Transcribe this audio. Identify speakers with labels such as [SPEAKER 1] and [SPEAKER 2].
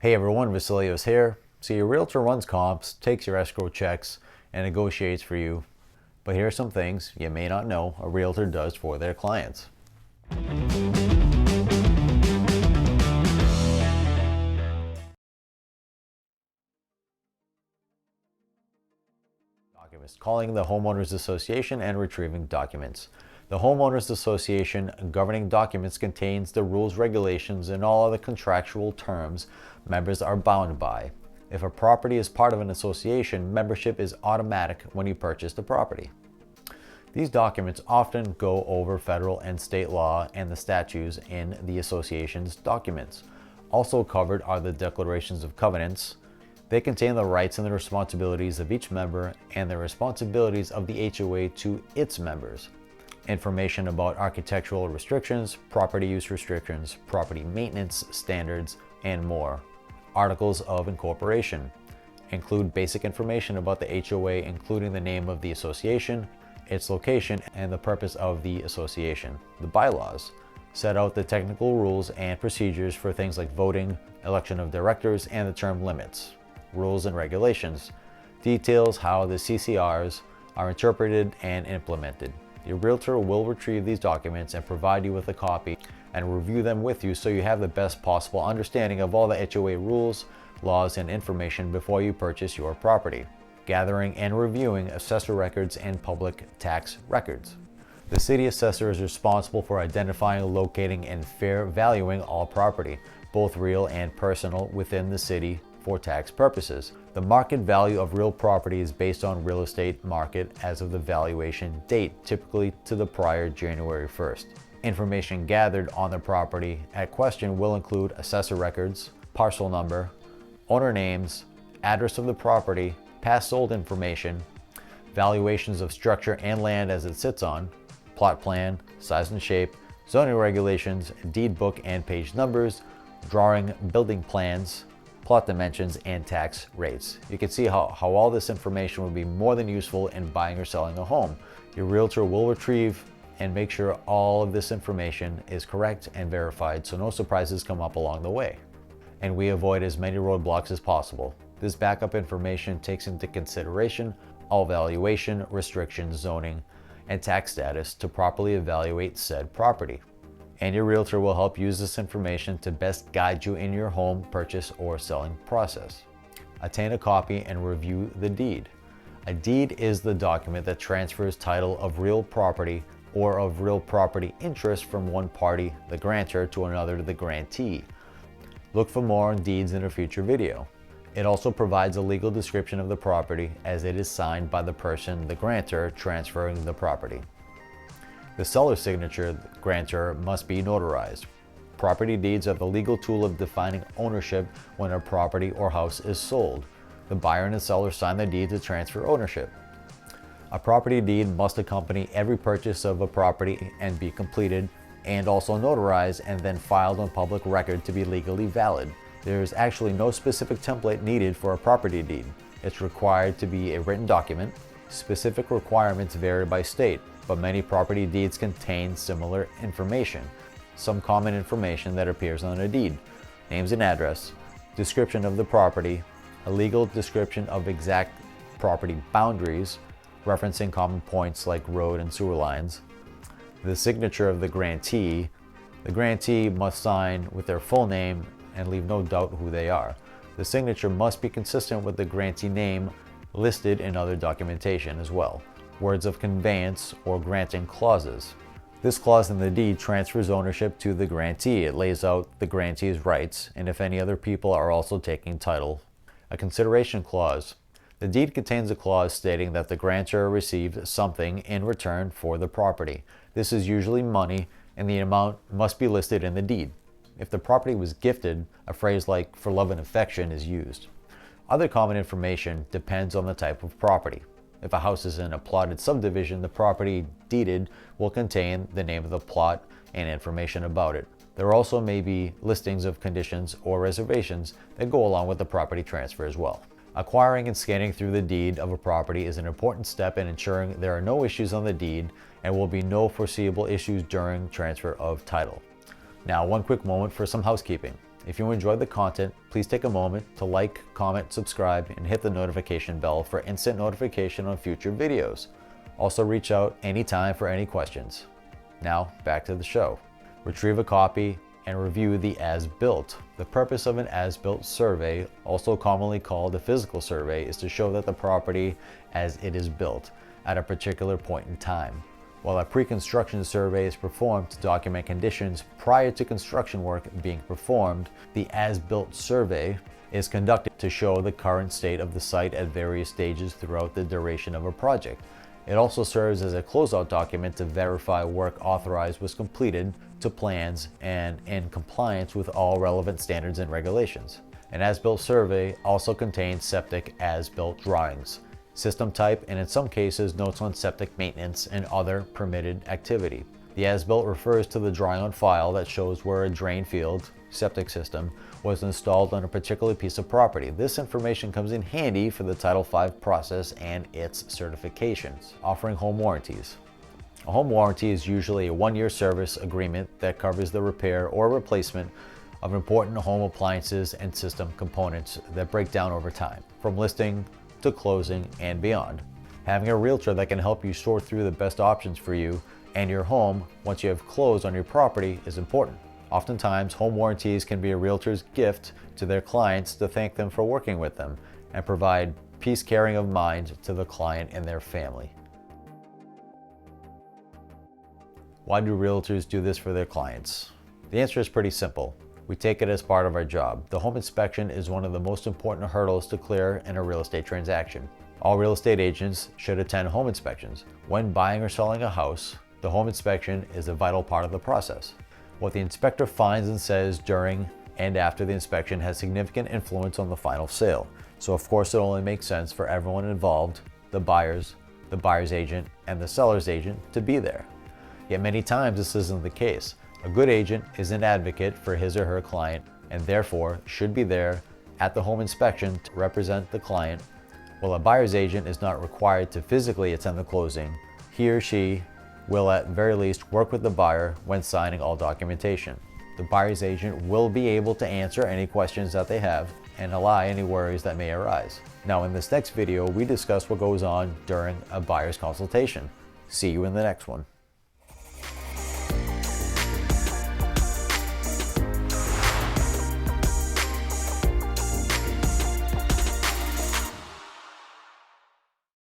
[SPEAKER 1] Hey everyone, Vasilios here. So your realtor runs comps, takes your escrow checks, and negotiates for you. But here are some things you may not know a realtor does for their clients. Documents. Calling the Homeowners Association and retrieving documents. The Homeowners Association governing documents contains the rules, regulations, and all other contractual terms members are bound by. If a property is part of an association, membership is automatic when you purchase the property. These documents often go over federal and state law and the statutes in the association's documents. Also covered are the declarations of covenants. They contain the rights and the responsibilities of each member and the responsibilities of the HOA to its members. Information about architectural restrictions, property use restrictions, property maintenance standards, and more. Articles of incorporation include basic information about the HOA, including the name of the association, its location, and the purpose of the association. The bylaws set out the technical rules and procedures for things like voting, election of directors, and the term limits. Rules and regulations details how the CCRs are interpreted and implemented. Your realtor will retrieve these documents and provide you with a copy and review them with you so you have the best possible understanding of all the HOA rules, laws, and information before you purchase your property. Gathering and reviewing assessor records and public tax records. The city assessor is responsible for identifying, locating, and fair valuing all property, both real and personal, within the city for tax purposes. The market value of real property is based on real estate market as of the valuation date, typically to the prior January 1st. Information gathered on the property at question will include assessor records, parcel number, owner names, address of the property, past sold information, valuations of structure and land as it sits on, plot plan, size and shape, zoning regulations, deed book and page numbers, drawing, building plans, plot dimensions, and tax rates. You can see how all this information will be more than useful in buying or selling a home. Your realtor will retrieve and make sure all of this information is correct and verified so no surprises come up along the way. And we avoid as many roadblocks as possible. This backup information takes into consideration all valuation, restrictions, zoning, and tax status to properly evaluate said property. And your realtor will help use this information to best guide you in your home purchase or selling process. Obtain a copy and review the deed. A deed is the document that transfers title of real property or of real property interest from one party, the grantor, to another, the grantee. Look for more on deeds in a future video. It also provides a legal description of the property as it is signed by the person, the grantor, transferring the property. The seller's signature, the grantor, must be notarized. Property deeds are the legal tool of defining ownership when a property or house is sold. The buyer and the seller sign the deed to transfer ownership. A property deed must accompany every purchase of a property and be completed and also notarized and then filed on public record to be legally valid. There is actually no specific template needed for a property deed. It's required to be a written document. Specific requirements vary by state, but many property deeds contain similar information. Some common information that appears on a deed: names and address, description of the property, a legal description of exact property boundaries, referencing common points like road and sewer lines, the signature of the grantee. The grantee must sign with their full name and leave no doubt who they are. The signature must be consistent with the grantee name listed in other documentation as well. Words of conveyance or granting clauses. This clause in the deed transfers ownership to the grantee. It lays out the grantee's rights and if any other people are also taking title. A consideration clause. The deed contains a clause stating that the grantor received something in return for the property. This is usually money and the amount must be listed in the deed. If the property was gifted, a phrase like "for love and affection" is used. Other common information depends on the type of property. If a house is in a plotted subdivision, the property deeded will contain the name of the plot and information about it. There also may be listings of conditions or reservations that go along with the property transfer as well. Acquiring and scanning through the deed of a property is an important step in ensuring there are no issues on the deed and will be no foreseeable issues during transfer of title. Now, one quick moment for some housekeeping. If you enjoyed the content, please take a moment to like, comment, subscribe, and hit the notification bell for instant notification on future videos. Also reach out anytime for any questions. Now, back to the show. Retrieve a copy and review the as-built. The purpose of an as-built survey, also commonly called a physical survey, is to show that the property as it is built at a particular point in time. While a pre-construction survey is performed to document conditions prior to construction work being performed, the as-built survey is conducted to show the current state of the site at various stages throughout the duration of a project. It also serves as a closeout document to verify work authorized was completed to plans and in compliance with all relevant standards and regulations. An as-built survey also contains septic as-built drawings, system type, and in some cases notes on septic maintenance and other permitted activity. The as-built refers to the drawing on file that shows where a drain field, septic system, was installed on a particular piece of property. This information comes in handy for the Title V process and its certifications. Offering home warranties. A home warranty is usually a one-year service agreement that covers the repair or replacement of important home appliances and system components that break down over time, from listing to closing and beyond. Having a realtor that can help you sort through the best options for you and your home once you have closed on your property is important. Oftentimes, home warranties can be a realtor's gift to their clients to thank them for working with them and provide peace, caring of mind to the client and their family. Why do realtors do this for their clients? The answer is pretty simple. We take it as part of our job. The home inspection is one of the most important hurdles to clear in a real estate transaction. All real estate agents should attend home inspections. When buying or selling a house, the home inspection is a vital part of the process. What the inspector finds and says during and after the inspection has significant influence on the final sale. So of course it only makes sense for everyone involved, the buyer's agent, and the seller's agent to be there. Yet many times this isn't the case. A good agent is an advocate for his or her client and therefore should be there at the home inspection to represent the client. While a buyer's agent is not required to physically attend the closing, he or she will at very least work with the buyer when signing all documentation. The buyer's agent will be able to answer any questions that they have and allay any worries that may arise. Now in this next video, we discuss what goes on during a buyer's consultation. See you in the next one.